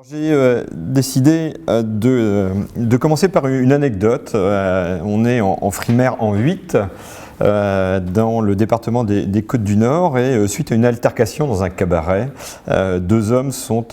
J'ai décidé de commencer par une anecdote. On est en Frimaire en 8, dans le département des Côtes-du-Nord, et suite à une altercation dans un cabaret, deux hommes sont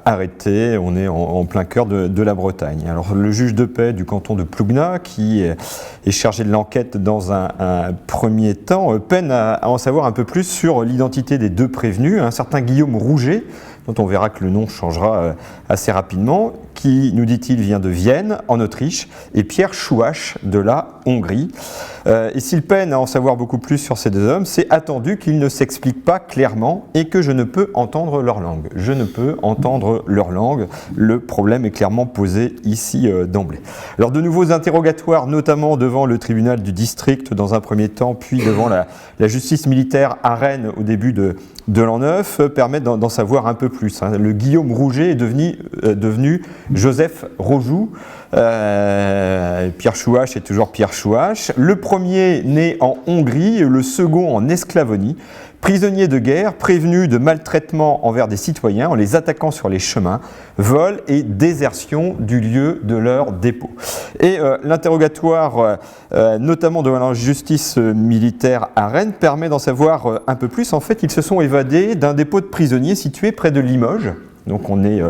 arrêtés. On est en plein cœur de la Bretagne. Alors le juge de paix du canton de Plougnat, qui est chargé de l'enquête dans un premier temps, peine à en savoir un peu plus sur l'identité des deux prévenus, un certain Guillaume Rouget, dont on verra que le nom changera assez rapidement, qui, nous dit-il, vient de Vienne, en Autriche, et Pierre Chouache, de la Hongrie. Et s'il peine à en savoir beaucoup plus sur ces deux hommes, c'est attendu qu'ils ne s'expliquent pas clairement et que je ne peux entendre leur langue. Je ne peux entendre leur langue. Le problème est clairement posé ici d'emblée. Alors de nouveaux interrogatoires, notamment devant le tribunal du district dans un premier temps, puis devant la justice militaire à Rennes au début de l'an 9, permettent d'en savoir un peu plus. Le Guillaume Rouget est devenu Joseph Rojoux. Pierre Chouache est toujours Pierre Chouache. Le premier né en Hongrie, le second en Esclavonie. Prisonniers de guerre, prévenus de maltraitement envers des citoyens en les attaquant sur les chemins, vol et désertion du lieu de leur dépôt. Et l'interrogatoire, notamment devant la justice militaire à Rennes, permet d'en savoir un peu plus. En fait, ils se sont évadés d'un dépôt de prisonniers situé près de Limoges. Donc on est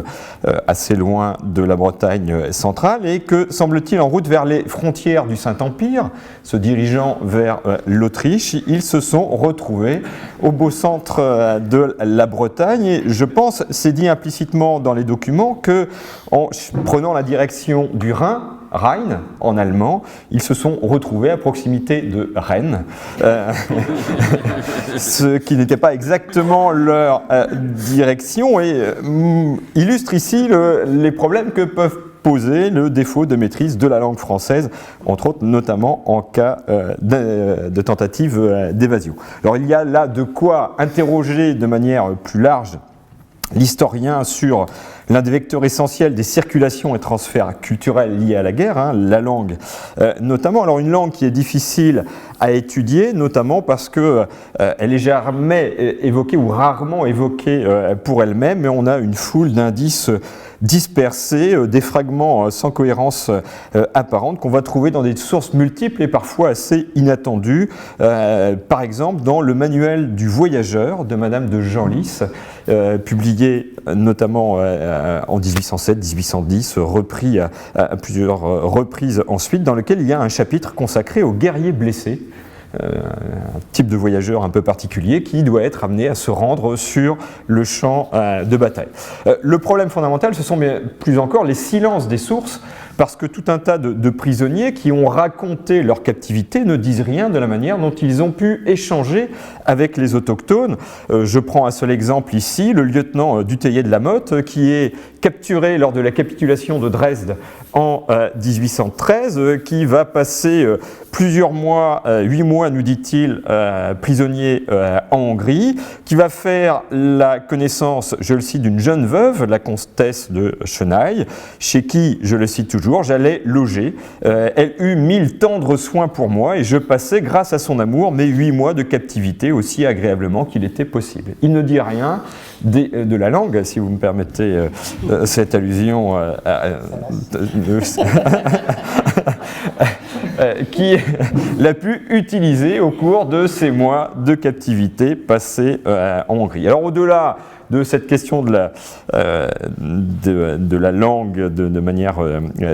assez loin de la Bretagne centrale, et que, semble-t-il, en route vers les frontières du Saint-Empire, se dirigeant vers l'Autriche, ils se sont retrouvés au beau centre de la Bretagne. Et je pense, c'est dit implicitement dans les documents, que en prenant la direction du Rhin, Rhein en allemand, ils se sont retrouvés à proximité de Rennes, ce qui n'était pas exactement leur direction, et illustre ici les problèmes que peuvent poser le défaut de maîtrise de la langue française, entre autres, notamment en cas de tentative d'évasion. Alors il y a là de quoi interroger de manière plus large l'historien sur l'un des vecteurs essentiels des circulations et transferts culturels liés à la guerre, la langue notamment. Alors une langue qui est difficile à étudier, notamment parce qu'elle est jamais évoquée ou rarement évoquée pour elle-même, mais on a une foule d'indices dispersés, des fragments sans cohérence apparente qu'on va trouver dans des sources multiples et parfois assez inattendues. Par exemple, dans le manuel du voyageur de Madame de Genlis, publié notamment en 1807-1810, repris à plusieurs reprises ensuite, dans lequel il y a un chapitre consacré aux guerriers blessés, un type de voyageur un peu particulier qui doit être amené à se rendre sur le champ de bataille. Le problème fondamental, ce sont plus encore les silences des sources, parce que tout un tas de prisonniers qui ont raconté leur captivité ne disent rien de la manière dont ils ont pu échanger avec les autochtones. Je prends un seul exemple ici, le lieutenant Dutheillet de la Motte, qui est capturé lors de la capitulation de Dresde en 1813, qui va passer plusieurs mois, 8 mois nous dit-il, prisonnier en Hongrie, qui va faire la connaissance, je le cite, d'une jeune veuve, la comtesse de Chenaille, chez qui, je le cite toujours, j'allais loger. Elle eut 1000 tendres soins pour moi et je passais, grâce à son amour, mes 8 mois de captivité aussi agréablement qu'il était possible. Il ne dit rien de la langue, si vous me permettez cette allusion qui l'a pu utiliser au cours de ces mois de captivité passés en Hongrie. Alors au-delà de cette question de la langue de manière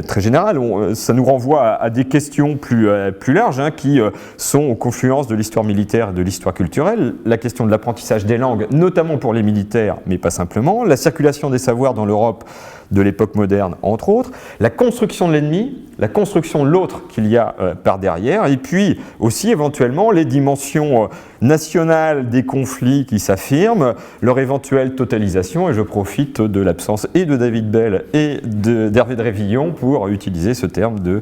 très générale, ça nous renvoie à des questions plus larges qui sont aux confluences de l'histoire militaire et de l'histoire culturelle. La question de l'apprentissage des langues, notamment pour les militaires, mais pas simplement. La circulation des savoirs dans l'Europe de l'époque moderne, entre autres. La construction de l'ennemi, la construction de l'autre qu'il y a par derrière, et puis aussi éventuellement les dimensions nationales des conflits qui s'affirment, leur éventuelle totalisation, et je profite de l'absence et de David Bell et d'Hervé de Révillon pour utiliser ce terme de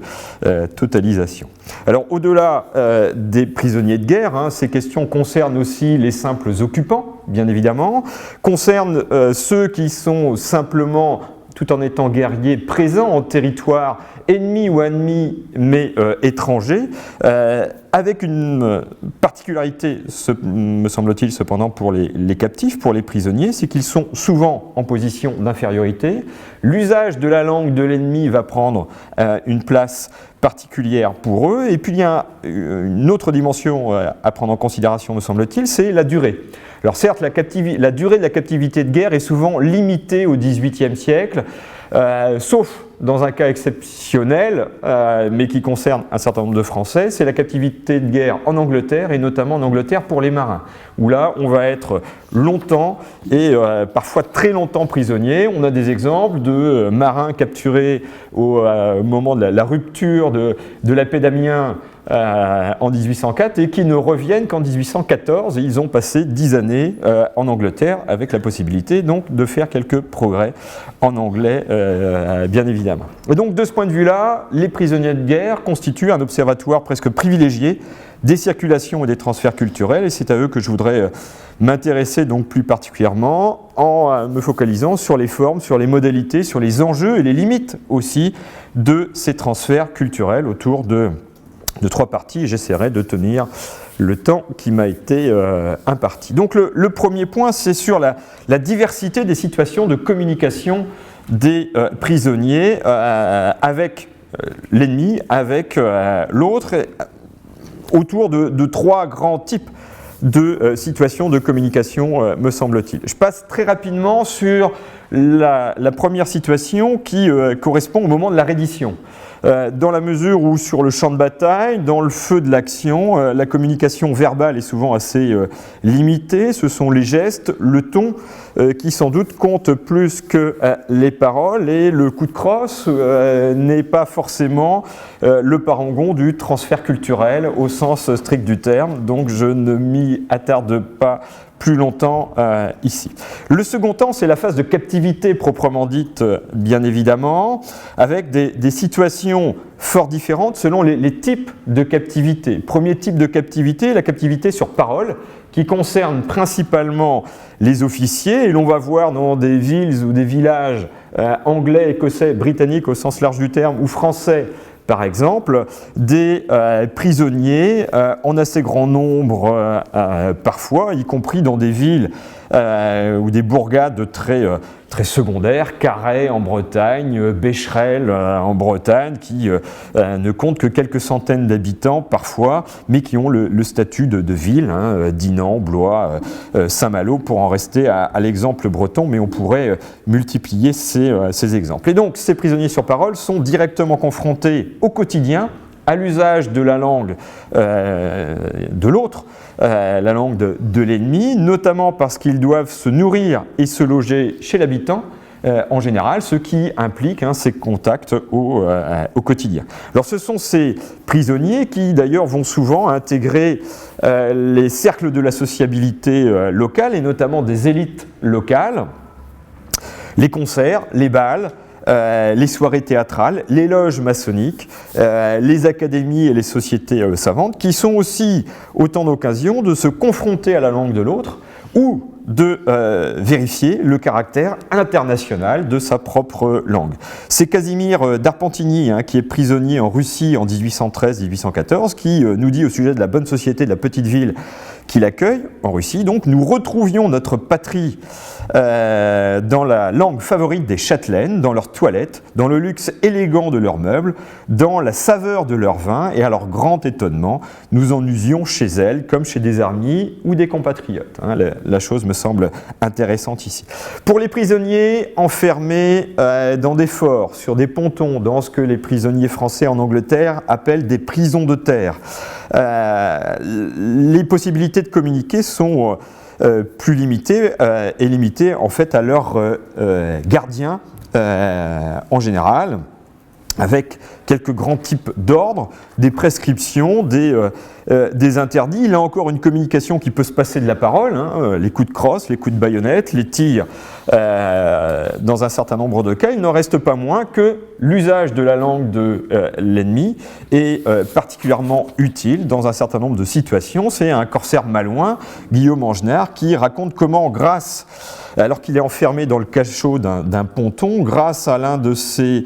totalisation. Alors au-delà des prisonniers de guerre, ces questions concernent aussi les simples occupants, bien évidemment, concernent ceux qui sont simplement, tout en étant guerriers, présents en territoire ennemi ou admis, mais étrangers, avec une particularité, me semble-t-il cependant, pour les captifs, pour les prisonniers, c'est qu'ils sont souvent en position d'infériorité. L'usage de la langue de l'ennemi va prendre une place particulière pour eux. Et puis il y a une autre dimension à prendre en considération, me semble-t-il, c'est la durée. Alors certes, la durée de la captivité de guerre est souvent limitée au XVIIIe siècle, sauf dans un cas exceptionnel, mais qui concerne un certain nombre de Français, c'est la captivité de guerre en Angleterre, et notamment en Angleterre pour les marins, où là on va être longtemps et parfois très longtemps prisonnier. On a des exemples de marins capturés au moment de la rupture de la paix d'Amiens en 1804 et qui ne reviennent qu'en 1814. Et ils ont passé 10 années en Angleterre avec la possibilité donc de faire quelques progrès en anglais, bien évidemment. Et donc de ce point de vue-là, les prisonniers de guerre constituent un observatoire presque privilégié des circulations et des transferts culturels, et c'est à eux que je voudrais m'intéresser donc plus particulièrement en me focalisant sur les formes, sur les modalités, sur les enjeux et les limites aussi de ces transferts culturels autour de 3 parties, et j'essaierai de tenir le temps qui m'a été imparti. Donc le premier point, c'est sur la diversité des situations de communication des prisonniers avec l'ennemi, avec l'autre, autour de 3 grands types de situations de communication, me semble-t-il. Je passe très rapidement sur la première situation qui correspond au moment de la reddition. Dans la mesure où sur le champ de bataille, dans le feu de l'action, la communication verbale est souvent assez limitée. Ce sont les gestes, le ton qui sans doute comptent plus que les paroles, et le coup de crosse n'est pas forcément le parangon du transfert culturel au sens strict du terme, donc je ne m'y attarde pas plus longtemps ici. Le second temps, c'est la phase de captivité proprement dite, bien évidemment, avec des situations fort différentes selon les types de captivité. Premier type de captivité, la captivité sur parole, qui concerne principalement les officiers, et l'on va voir dans des villes ou des villages anglais, écossais, britanniques au sens large du terme, ou français, par exemple, des prisonniers en assez grand nombre parfois, y compris dans des villes ou des bourgades très secondaires, Carhaix en Bretagne, Becherel en Bretagne, qui ne comptent que quelques centaines d'habitants parfois, mais qui ont le statut de ville, Dinan, Blois, Saint-Malo, pour en rester à l'exemple breton, mais on pourrait multiplier ces exemples. Et donc, ces prisonniers sur parole sont directement confrontés au quotidien à l'usage de la langue de l'autre, la langue de l'ennemi, notamment parce qu'ils doivent se nourrir et se loger chez l'habitant, en général, ce qui implique ces contacts au quotidien. Alors ce sont ces prisonniers qui d'ailleurs vont souvent intégrer les cercles de la sociabilité locale, et notamment des élites locales, les concerts, les bals, les soirées théâtrales, les loges maçonniques, les académies et les sociétés savantes, qui sont aussi autant d'occasions de se confronter à la langue de l'autre ou de vérifier le caractère international de sa propre langue. C'est Casimir d'Arpentigny, qui est prisonnier en Russie en 1813-1814, qui nous dit au sujet de la bonne société de la petite ville qui l'accueille en Russie. Donc nous retrouvions notre patrie dans la langue favorite des châtelaines, dans leurs toilettes, dans le luxe élégant de leurs meubles, dans la saveur de leur vin, et à leur grand étonnement, nous en usions chez elles comme chez des amis ou des compatriotes. La chose me semble intéressante ici. Pour les prisonniers enfermés dans des forts, sur des pontons, dans ce que les prisonniers français en Angleterre appellent des prisons de terre, les possibilités de communiquer sont plus limitées et limitées en fait à leurs gardiens en général, avec quelques grands types d'ordres, des prescriptions, des interdits. Il y a encore une communication qui peut se passer de la parole, les coups de crosse, les coups de baïonnette, les tirs dans un certain nombre de cas. Il n'en reste pas moins que l'usage de la langue de l'ennemi est particulièrement utile dans un certain nombre de situations. C'est un corsaire malouin, Guillaume Angenard, qui raconte comment, alors qu'il est enfermé dans le cachot d'un ponton, grâce à l'un de ses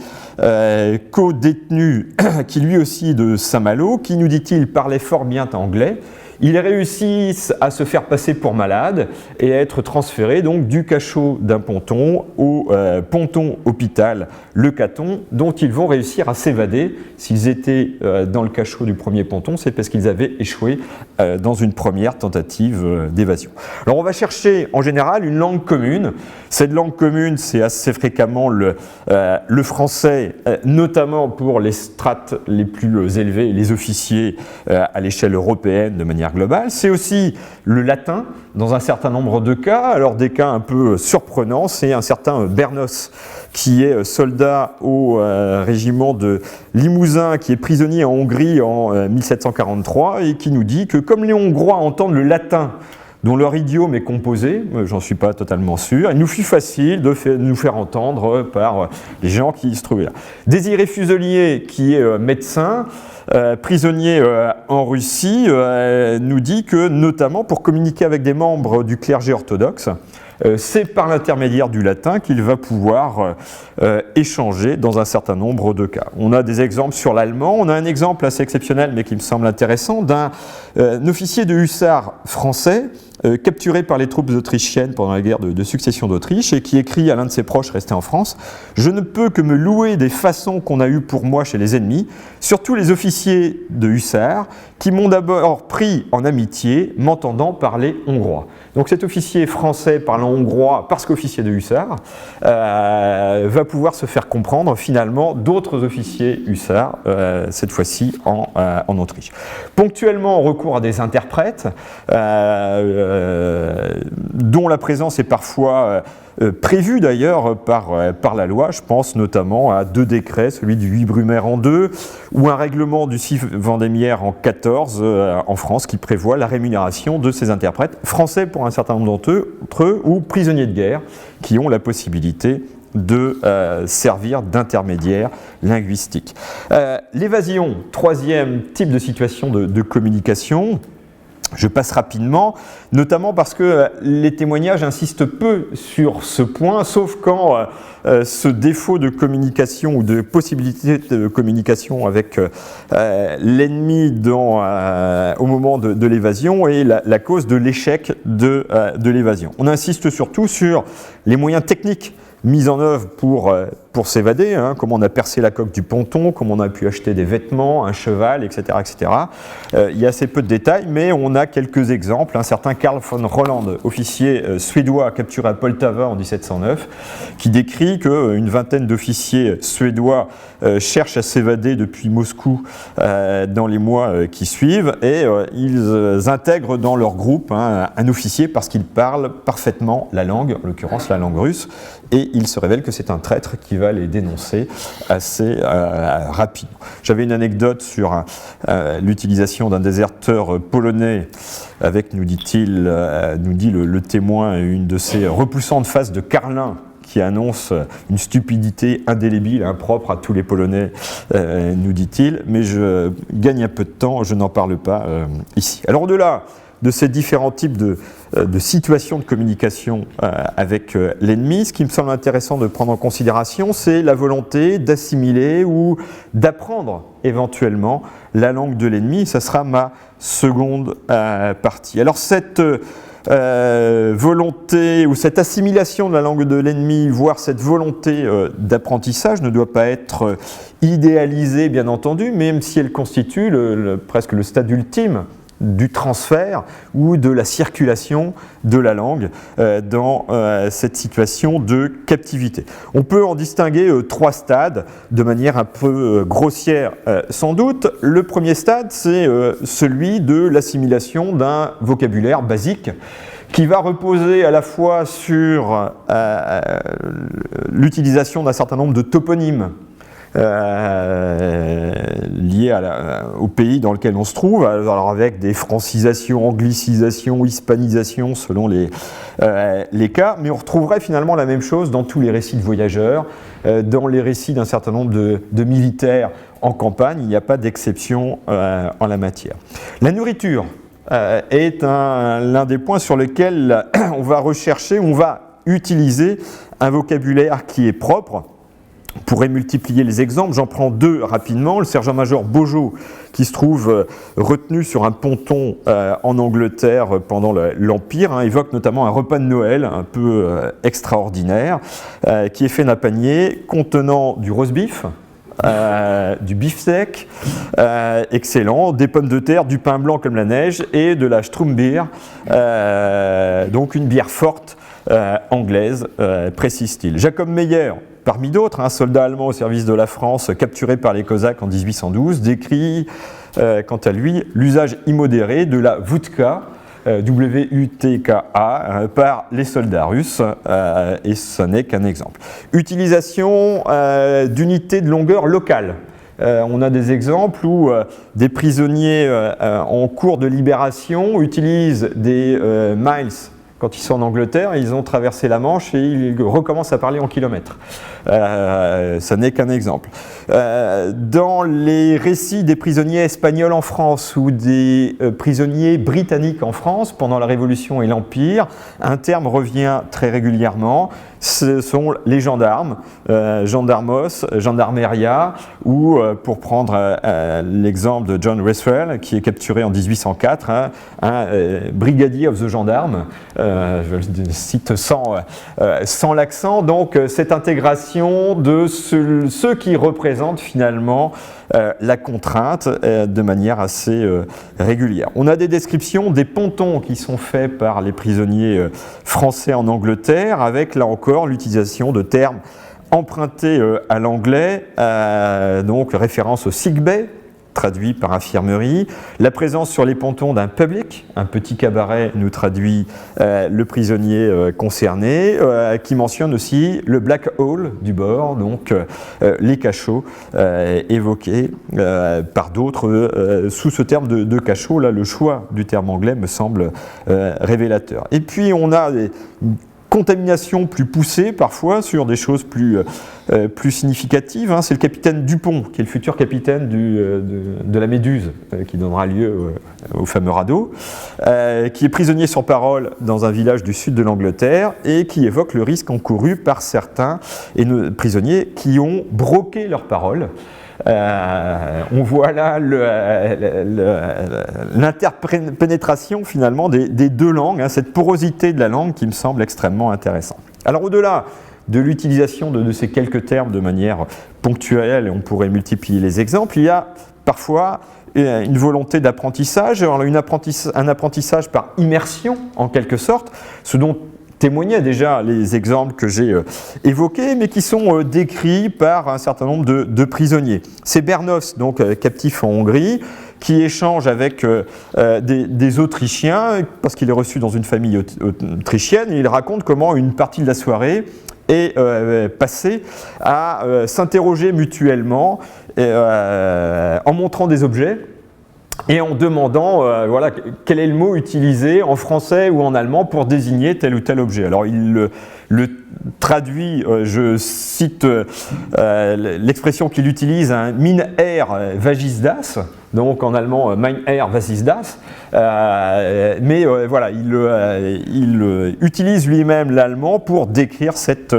co-détenus détenu qui lui aussi est de Saint-Malo, qui nous dit-il parlait fort bien anglais. Ils réussissent à se faire passer pour malades et à être transférés donc du cachot d'un ponton au ponton hôpital Le Caton, dont ils vont réussir à s'évader. S'ils étaient dans le cachot du premier ponton, c'est parce qu'ils avaient échoué dans une première tentative d'évasion. Alors on va chercher en général une langue commune. Cette langue commune, c'est assez fréquemment le français, notamment pour les strates les plus élevées, les officiers à l'échelle européenne de manière globale. C'est aussi le latin dans un certain nombre de cas. Alors des cas un peu surprenants, c'est un certain Bernos qui est soldat au régiment de Limousin, qui est prisonnier en Hongrie en 1743 et qui nous dit que comme les Hongrois entendent le latin dont leur idiome est composé, j'en suis pas totalement sûr, il nous fut facile de nous faire entendre par les gens qui se trouvaient là. Désiré Fuselier, qui est médecin, prisonnier en Russie, nous dit que notamment pour communiquer avec des membres du clergé orthodoxe, c'est par l'intermédiaire du latin qu'il va pouvoir échanger dans un certain nombre de cas. On a des exemples sur l'allemand, on a un exemple assez exceptionnel mais qui me semble intéressant d'un officier de hussards français capturé par les troupes autrichiennes pendant la guerre de succession d'Autriche et qui écrit à l'un de ses proches restés en France « Je ne peux que me louer des façons qu'on a eues pour moi chez les ennemis, surtout les officiers de hussards qui m'ont d'abord pris en amitié, m'entendant parler hongrois. » Donc cet officier français parlant hongrois parce qu'officier de hussards va pouvoir se faire comprendre finalement d'autres officiers hussards, cette fois-ci en Autriche. Ponctuellement, on recourt à des interprètes dont la présence est parfois prévue d'ailleurs par la loi. Je pense notamment à deux décrets, celui du 8 Brumaire en 2 ou un règlement du 6 Vendémiaire en 14 en France qui prévoit la rémunération de ces interprètes français pour un certain nombre d'entre eux ou prisonniers de guerre qui ont la possibilité de servir d'intermédiaire linguistique. L'évasion, troisième type de situation de communication. Je passe rapidement, notamment parce que les témoignages insistent peu sur ce point, sauf quand ce défaut de communication ou de possibilité de communication avec l'ennemi au moment de l'évasion est la cause de l'échec de l'évasion. On insiste surtout sur les moyens techniques mis en œuvre pour s'évader, comment on a percé la coque du ponton, comment on a pu acheter des vêtements, un cheval, etc. etc. Il y a assez peu de détails, mais on a quelques exemples. Un certain Karl von Roland, officier suédois capturé à Poltava en 1709, qui décrit qu'une vingtaine d'officiers suédois cherchent à s'évader depuis Moscou dans les mois qui suivent, et ils intègrent dans leur groupe un officier parce qu'il parle parfaitement la langue, en l'occurrence la langue russe, et il se révèle que c'est un traître qui va les dénoncer assez rapidement. J'avais une anecdote sur l'utilisation d'un déserteur polonais avec, nous dit le témoin, une de ces repoussantes faces de carlin qui annonce une stupidité indélébile, impropre à tous les Polonais, nous dit-il, mais je gagne un peu de temps, je n'en parle pas ici. Alors au-delà de ces différents types de situations de communication avec l'ennemi, ce qui me semble intéressant de prendre en considération, c'est la volonté d'assimiler ou d'apprendre éventuellement la langue de l'ennemi. Ça sera ma seconde partie. Alors cette volonté ou cette assimilation de la langue de l'ennemi, voire cette volonté d'apprentissage ne doit pas être idéalisée, bien entendu, même si elle constitue presque le stade ultime du transfert ou de la circulation de la langue dans cette situation de captivité. On peut en distinguer trois stades de manière un peu grossière sans doute. Le premier stade, c'est celui de l'assimilation d'un vocabulaire basique qui va reposer à la fois sur l'utilisation d'un certain nombre de toponymes liés au pays dans lequel on se trouve, alors avec des francisations, anglicisations, hispanisations selon les cas, mais on retrouverait finalement la même chose dans tous les récits de voyageurs, dans les récits d'un certain nombre de militaires en campagne, il n'y a pas d'exception en la matière. La nourriture est l'un des points sur lesquels on va rechercher, on va utiliser un vocabulaire qui est propre. pourrait multiplier les exemples, j'en prends deux rapidement. Le sergent-major Beaujot, qui se trouve retenu sur un ponton en Angleterre pendant l'Empire, évoque notamment un repas de Noël un peu extraordinaire, qui est fait d'un panier contenant du roast beef, du beefsteak, excellent, des pommes de terre, du pain blanc comme la neige et de la Strumbier, donc une bière forte anglaise, précise-t-il. Jacob Meyer, parmi d'autres, un soldat allemand au service de la France capturé par les Cosaques en 1812, décrit quant à lui l'usage immodéré de la vodka, WUTKA, par les soldats russes, et ce n'est qu'un exemple. Utilisation d'unités de longueur locale. On a des exemples où des prisonniers en cours de libération utilisent des miles. Quand ils sont en Angleterre, ils ont traversé la Manche et ils recommencent à parler en kilomètres. Ça n'est qu'un exemple. Dans les récits des prisonniers espagnols en France ou des prisonniers britanniques en France pendant la Révolution et l'Empire, un terme revient très régulièrement. Ce sont les gendarmes, gendarmos, gendarmeria, ou pour prendre l'exemple de John Resswell, qui est capturé en 1804, un brigadier of the gendarmes, je le cite sans l'accent, donc cette intégration de ceux qui représentent finalement la contrainte de manière assez régulière. On a des descriptions des pontons qui sont faits par les prisonniers français en Angleterre, avec là encore l'utilisation de termes empruntés à l'anglais, donc référence au sick bay, traduit par infirmerie, la présence sur les pontons d'un public, un petit cabaret nous traduit le prisonnier concerné, qui mentionne aussi le black hole du bord, donc les cachots évoqués par d'autres sous ce terme de cachot. Là, le choix du terme anglais me semble révélateur. Et puis on a des contamination plus poussée parfois sur des choses plus significatives. C'est le capitaine Dupont, qui est le futur capitaine de la Méduse, qui donnera lieu au fameux radeau, qui est prisonnier sur parole dans un village du sud de l'Angleterre et qui évoque le risque encouru par certains prisonniers qui ont broqué leur parole. On voit là l'interpénétration finalement des deux langues, cette porosité de la langue qui me semble extrêmement intéressante. Alors au-delà de l'utilisation de ces quelques termes de manière ponctuelle, et on pourrait multiplier les exemples, il y a parfois une volonté d'apprentissage, un apprentissage par immersion en quelque sorte, ce dont témoignaient déjà les exemples que j'ai évoqués, mais qui sont décrits par un certain nombre de prisonniers. C'est Bernos, donc captif en Hongrie, qui échange avec des Autrichiens, parce qu'il est reçu dans une famille autrichienne, et il raconte comment une partie de la soirée est passée à s'interroger mutuellement en montrant des objets, et en demandant voilà, quel est le mot utilisé en français ou en allemand pour désigner tel ou tel objet. Alors il le traduit, je cite l'expression qu'il utilise, Mein Herr, was ist das ? Donc en allemand, Mein Herr, was ist das ? Mais voilà, il utilise lui-même l'allemand pour décrire cette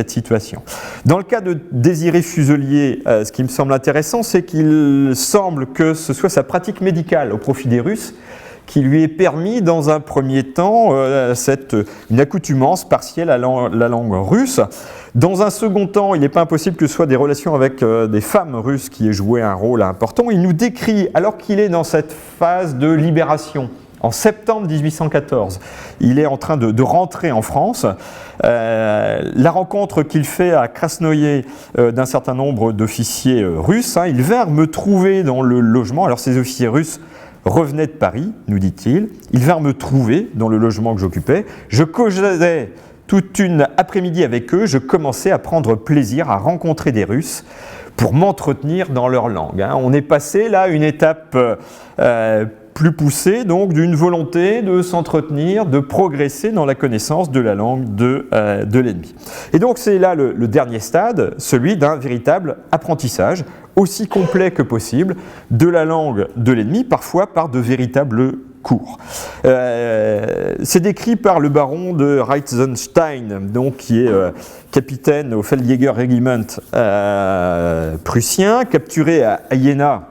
situation. Dans le cas de Désiré Fuselier, ce qui me semble intéressant, c'est qu'il semble que ce soit sa pratique médicale au profit des Russes qui lui ait permis dans un premier temps une accoutumance partielle à la langue russe. Dans un second temps, il n'est pas impossible que ce soit des relations avec des femmes russes qui aient joué un rôle important. Il nous décrit, alors qu'il est dans cette phase de libération, en septembre 1814, il est en train de rentrer en France. La rencontre qu'il fait à Krasnoïe d'un certain nombre d'officiers russes, ils vinrent me trouver dans le logement. Alors ces officiers russes revenaient de Paris, nous dit-il. Ils vinrent me trouver dans le logement que j'occupais. Je causais toute une après-midi avec eux. Je commençais à prendre plaisir à rencontrer des Russes pour m'entretenir dans leur langue. On est passé là à une étape plus poussée, donc d'une volonté de s'entretenir, de progresser dans la connaissance de la langue de l'ennemi. Et donc c'est là le dernier stade, celui d'un véritable apprentissage, aussi complet que possible, de la langue de l'ennemi, parfois par de véritables cour. C'est décrit par le baron de Reitzenstein, donc, qui est capitaine au Feldjägerregiment prussien, capturé à Iéna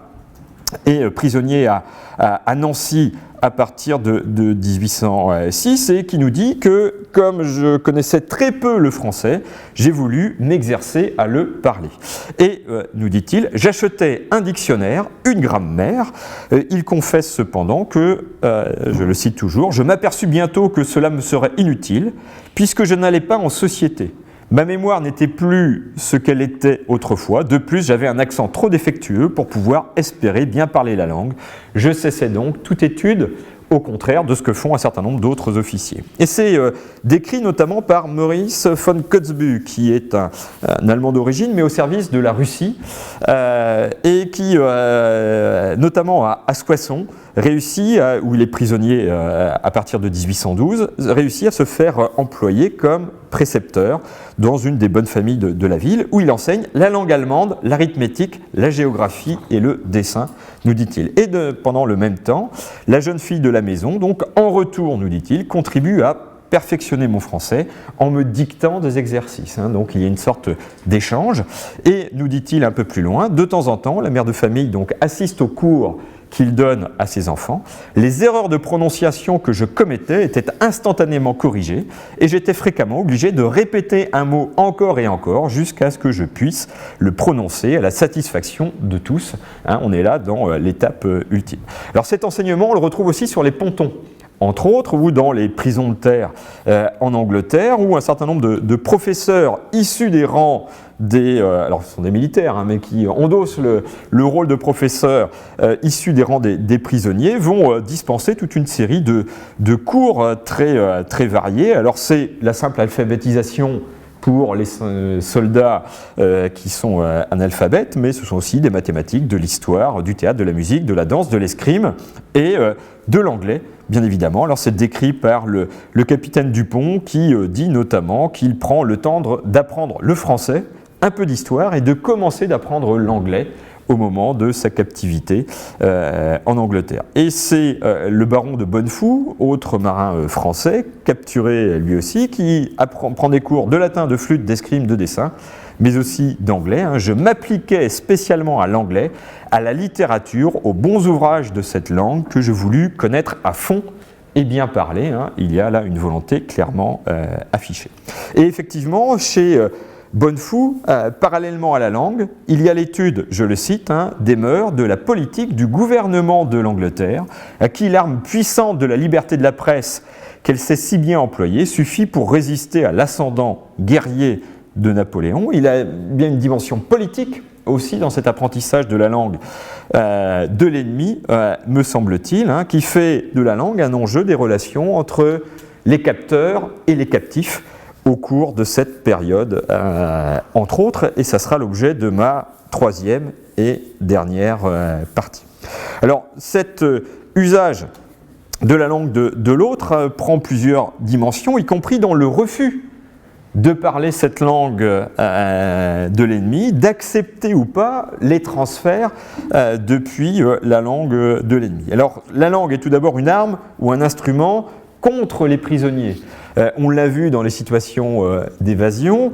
et prisonnier à Nancy à partir de 1806, et qui nous dit que, comme je connaissais très peu le français, j'ai voulu m'exercer à le parler. Et, nous dit-il, j'achetais un dictionnaire, une grammaire. Il confesse cependant que, je le cite toujours, je m'aperçus bientôt que cela me serait inutile, puisque je n'allais pas en société. Ma mémoire n'était plus ce qu'elle était autrefois. De plus, j'avais un accent trop défectueux pour pouvoir espérer bien parler la langue. Je cessais donc toute étude, au contraire de ce que font un certain nombre d'autres officiers. Et c'est décrit notamment par Maurice von Kotzebue, qui est un Allemand d'origine, mais au service de la Russie, et qui, notamment à Soissons, réussit, où il est prisonnier à partir de 1812, réussit à se faire employer comme précepteur dans une des bonnes familles de la ville, où il enseigne la langue allemande, l'arithmétique, la géographie et le dessin, nous dit-il. Et pendant le même temps, la jeune fille de la maison, donc en retour, nous dit-il, contribue à perfectionner mon français en me dictant des exercices. Donc il y a une sorte d'échange. Et nous dit-il un peu plus loin, de temps en temps, la mère de famille donc assiste aux cours qu'il donne à ses enfants. Les erreurs de prononciation que je commettais étaient instantanément corrigées et j'étais fréquemment obligé de répéter un mot encore et encore jusqu'à ce que je puisse le prononcer à la satisfaction de tous. On est là dans l'étape ultime. Alors cet enseignement, on le retrouve aussi sur les pontons, entre autres, ou dans les prisons de terre en Angleterre, où un certain nombre de professeurs issus des rangs alors ce sont des militaires, mais qui endossent le rôle de professeurs issus des rangs des prisonniers, vont dispenser toute une série de cours très variés. Alors c'est la simple alphabétisation pour les soldats qui sont analphabètes, mais ce sont aussi des mathématiques, de l'histoire, du théâtre, de la musique, de la danse, de l'escrime et de l'anglais, bien évidemment. Alors c'est décrit par le capitaine Dupont qui dit notamment qu'il prend le temps d'apprendre le français, un peu d'histoire et de commencer d'apprendre l'anglais au moment de sa captivité en Angleterre. Et c'est le baron de Bonnefou, autre marin français, capturé lui aussi, qui prend des cours de latin, de flûte, d'escrime, de dessin, mais aussi d'anglais. Je m'appliquais spécialement à l'anglais, à la littérature, aux bons ouvrages de cette langue que je voulus connaître à fond et bien parler. Il y a là une volonté clairement affichée. Et effectivement, chez Bonnefou, parallèlement à la langue, il y a l'étude, je le cite, des mœurs, de la politique, du gouvernement de l'Angleterre, à qui l'arme puissante de la liberté de la presse qu'elle sait si bien employer suffit pour résister à l'ascendant guerrier de Napoléon. Il a bien une dimension politique aussi dans cet apprentissage de la langue de l'ennemi, me semble-t-il, qui fait de la langue un enjeu des relations entre les capteurs et les captifs, au cours de cette période, entre autres, et ça sera l'objet de ma troisième et dernière partie. Alors, cet usage de la langue de l'autre prend plusieurs dimensions, y compris dans le refus de parler cette langue de l'ennemi, d'accepter ou pas les transferts depuis la langue de l'ennemi. Alors, la langue est tout d'abord une arme ou un instrument contre les prisonniers. On l'a vu dans les situations d'évasion,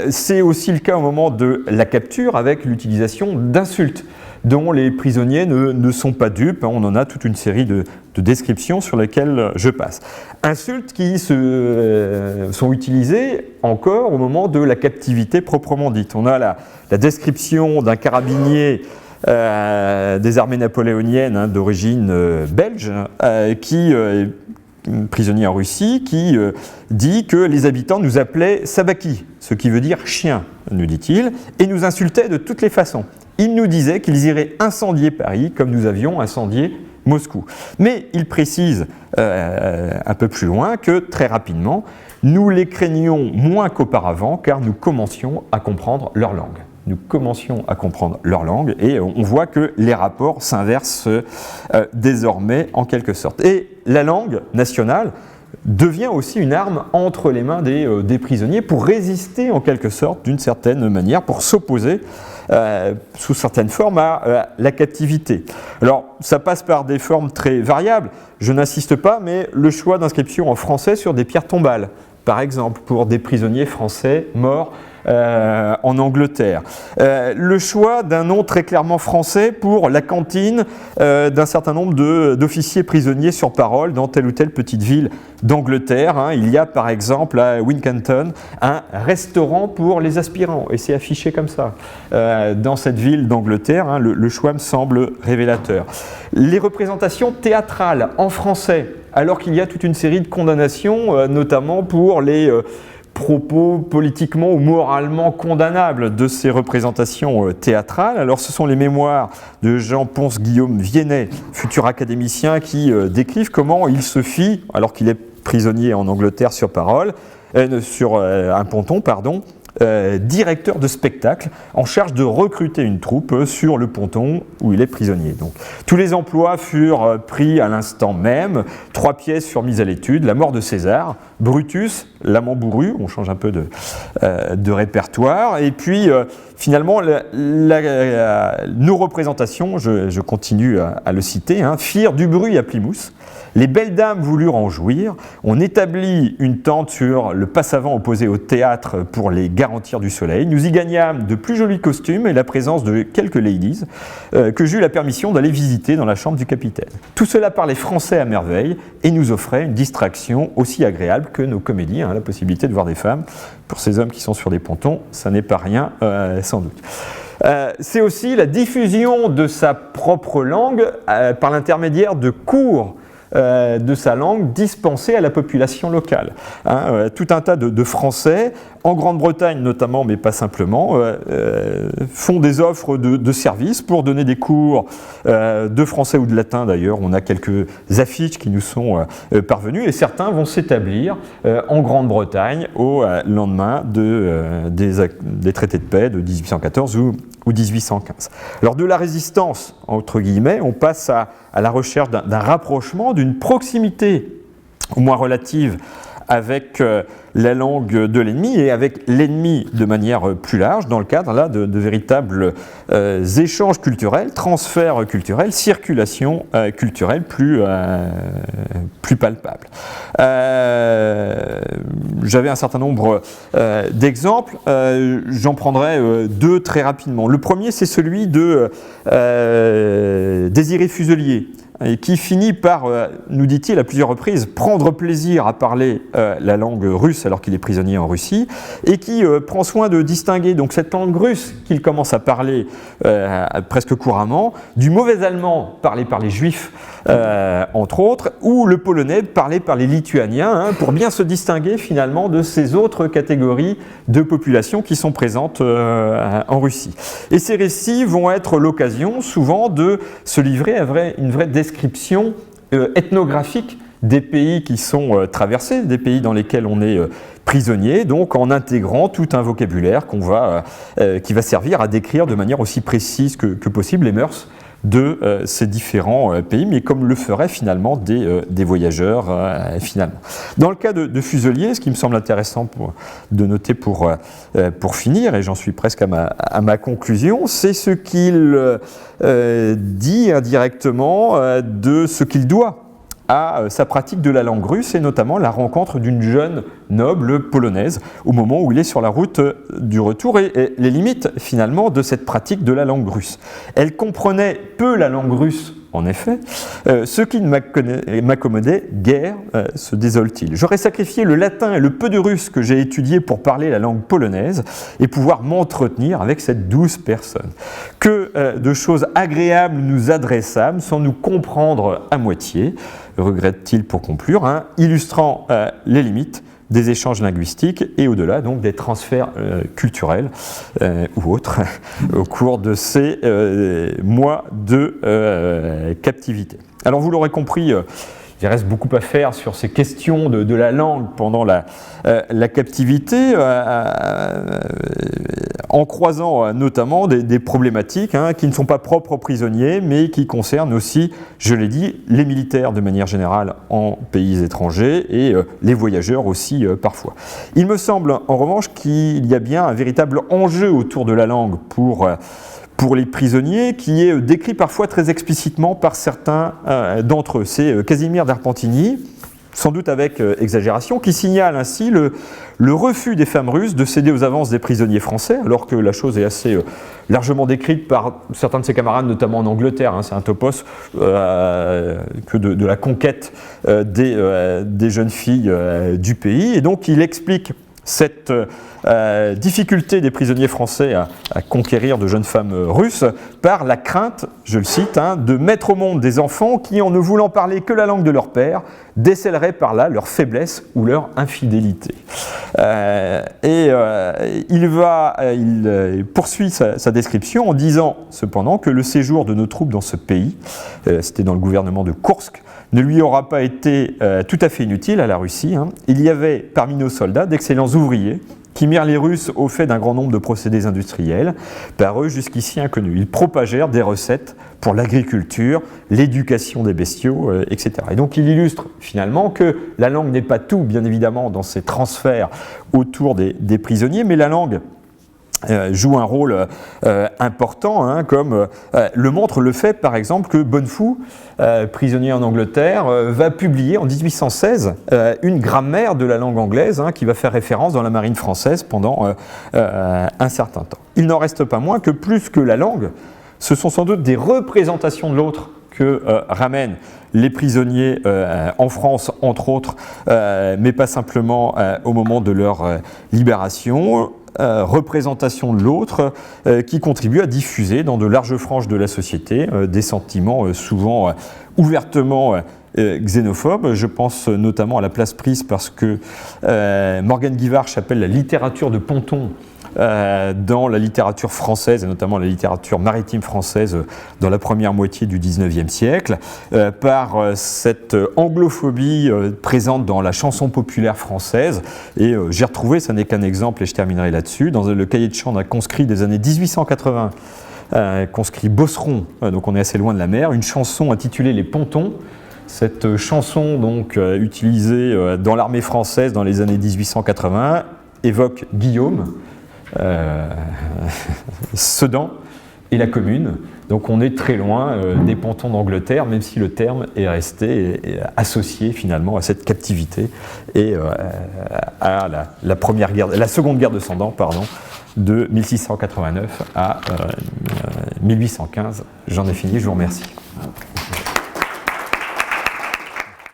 c'est aussi le cas au moment de la capture avec l'utilisation d'insultes dont les prisonniers ne sont pas dupes. On en a toute une série de descriptions sur lesquelles je passe. Insultes qui sont utilisées encore au moment de la captivité proprement dite. On a la description d'un carabinier des armées napoléoniennes d'origine belge qui prisonnier en Russie, qui dit que les habitants nous appelaient sabaki, ce qui veut dire chien, nous dit-il, et nous insultaient de toutes les façons. Ils nous disaient qu'ils iraient incendier Paris comme nous avions incendié Moscou. Mais il précise un peu plus loin que très rapidement, nous les craignions moins qu'auparavant car nous commencions à comprendre leur langue. Nous commencions à comprendre leur langue et on voit que les rapports s'inversent désormais en quelque sorte. Et la langue nationale devient aussi une arme entre les mains des prisonniers pour résister en quelque sorte d'une certaine manière, pour s'opposer sous certaines formes à la captivité. Alors, ça passe par des formes très variables, je n'insiste pas, mais le choix d'inscription en français sur des pierres tombales, par exemple, pour des prisonniers français morts en Angleterre. Le choix d'un nom très clairement français pour la cantine d'un certain nombre d'officiers prisonniers sur parole dans telle ou telle petite ville d'Angleterre. Hein. Il y a par exemple à Wincanton un restaurant pour les aspirants, et c'est affiché comme ça dans cette ville d'Angleterre. Hein. Le choix me semble révélateur. Les représentations théâtrales en français, alors qu'il y a toute une série de condamnations, notamment pour les propos politiquement ou moralement condamnables de ces représentations théâtrales. Alors ce sont les mémoires de Jean-Ponce-Guillaume Viennet, futur académicien, qui décrivent comment il se fit, alors qu'il est prisonnier en Angleterre sur un ponton, directeur de spectacle en charge de recruter une troupe sur le ponton où il est prisonnier. Donc, tous les emplois furent pris à l'instant même. 3 pièces furent mises à l'étude: La mort de César, Brutus, L'amant bourru, on change un peu de répertoire, et puis finalement nos représentations, je continue à le citer, hein, firent du bruit à Plymouth. Les belles dames voulurent en jouir. On établit une tente sur le passe-avant opposé au théâtre pour les garantir du soleil. Nous y gagnâmes de plus jolis costumes et la présence de quelques ladies que j'eus la permission d'aller visiter dans la chambre du capitaine. Tout cela parlait français à merveille et nous offrait une distraction aussi agréable que nos comédies, hein, la possibilité de voir des femmes. Pour ces hommes qui sont sur des pontons, ça n'est pas rien, sans doute. C'est aussi la diffusion de sa propre langue par l'intermédiaire de cours de sa langue dispensée à la population locale. Hein, tout un tas de Français, en Grande-Bretagne notamment, mais pas simplement, font des offres de services pour donner des cours de français ou de latin d'ailleurs. On a quelques affiches qui nous sont parvenues, et certains vont s'établir en Grande-Bretagne au lendemain des traités de paix de 1814 ou 1815. Alors de la résistance, entre guillemets, on passe à la recherche d'un rapprochement, d'une proximité au moins relative avec la langue de l'ennemi et avec l'ennemi de manière plus large, dans le cadre là, de véritables échanges culturels, transferts culturels, circulation culturelle plus palpable. J'avais un certain nombre d'exemples, j'en prendrai 2 très rapidement. Le premier, c'est celui de Désiré Fuselier, et qui finit par, nous dit-il à plusieurs reprises, prendre plaisir à parler la langue russe alors qu'il est prisonnier en Russie, et qui prend soin de distinguer donc cette langue russe qu'il commence à parler presque couramment du mauvais allemand parlé par les juifs, entre autres, ou le polonais parlé par les lituaniens, hein, pour bien se distinguer finalement de ces autres catégories de population qui sont présentes en Russie. Et ces récits vont être l'occasion souvent de se livrer à une vraie description ethnographique des pays qui sont traversés, des pays dans lesquels on est prisonnier, donc en intégrant tout un vocabulaire qui va servir à décrire de manière aussi précise que possible les mœurs de ces différents pays, mais comme le feraient finalement des voyageurs finalement. Dans le cas de Fuselier, ce qui me semble intéressant de noter pour finir, et j'en suis presque à ma conclusion, c'est ce qu'il dit indirectement de ce qu'il doit à sa pratique de la langue russe, et notamment la rencontre d'une jeune noble polonaise au moment où il est sur la route du retour, et les limites finalement de cette pratique de la langue russe. Elle comprenait peu la langue russe, en effet, ce qui ne m'accommodait guère, se désole-t-il. J'aurais sacrifié le latin et le peu de russe que j'ai étudié pour parler la langue polonaise et pouvoir m'entretenir avec cette douce personne. Que de choses agréables nous adressâmes sans nous comprendre à moitié, regrette-t-il pour conclure, hein, illustrant les limites des échanges linguistiques et au-delà donc des transferts culturels ou autres au cours de ces mois de captivité. Alors vous l'aurez compris, il reste beaucoup à faire sur ces questions de la langue pendant la captivité, en croisant notamment des problématiques qui ne sont pas propres aux prisonniers, mais qui concernent aussi, je l'ai dit, les militaires de manière générale en pays étrangers et les voyageurs aussi parfois. Il me semble en revanche qu'il y a bien un véritable enjeu autour de la langue pour les prisonniers, qui est décrit parfois très explicitement par certains d'entre eux. C'est Casimir d'Arpentini, sans doute avec exagération, qui signale ainsi le refus des femmes russes de céder aux avances des prisonniers français, alors que la chose est assez largement décrite par certains de ses camarades, notamment en Angleterre. C'est un topos que de la conquête des jeunes filles du pays. Et donc il explique cette difficulté des prisonniers français à conquérir de jeunes femmes russes par la crainte, je le cite, de mettre au monde des enfants qui, en ne voulant parler que la langue de leur père, décèleraient par là leur faiblesse ou leur infidélité. Il poursuit sa description en disant cependant que le séjour de nos troupes dans ce pays, c'était dans le gouvernement de Koursk, ne lui aura pas été tout à fait inutile à la Russie. Il y avait parmi nos soldats d'excellents ouvriers qui mirent les Russes au fait d'un grand nombre de procédés industriels, par eux jusqu'ici inconnus. Ils propagèrent des recettes pour l'agriculture, l'éducation des bestiaux, etc. Et donc il illustre finalement que la langue n'est pas tout, bien évidemment, dans ces transferts autour des prisonniers, mais la langue joue un rôle important, comme le montre le fait, par exemple, que Bonnefou, prisonnier en Angleterre, va publier en 1816 une grammaire de la langue anglaise qui va faire référence dans la marine française pendant un certain temps. Il n'en reste pas moins que plus que la langue, ce sont sans doute des représentations de l'autre que ramènent les prisonniers en France, entre autres, mais pas simplement au moment de leur libération. Représentation de l'autre qui contribue à diffuser dans de larges franges de la société des sentiments souvent ouvertement xénophobes. Je pense notamment à la place prise parce que Morgan Guivarch appelle la littérature de ponton dans la littérature française, et notamment la littérature maritime française dans la première moitié du XIXe siècle, par cette anglophobie présente dans la chanson populaire française. Et j'ai retrouvé, ça n'est qu'un exemple, et je terminerai là-dessus, dans le cahier de chant d'un conscrit des années 1880, conscrit Bosseron, donc on est assez loin de la mer, une chanson intitulée « Les pontons ». Cette chanson, donc utilisée dans l'armée française dans les années 1880, évoque Guillaume, Sedan et la Commune. Donc on est très loin des pontons d'Angleterre, même si le terme est resté associé finalement à cette captivité et à la seconde guerre de Cent Ans, de 1689 à 1815. J'en ai fini, je vous remercie.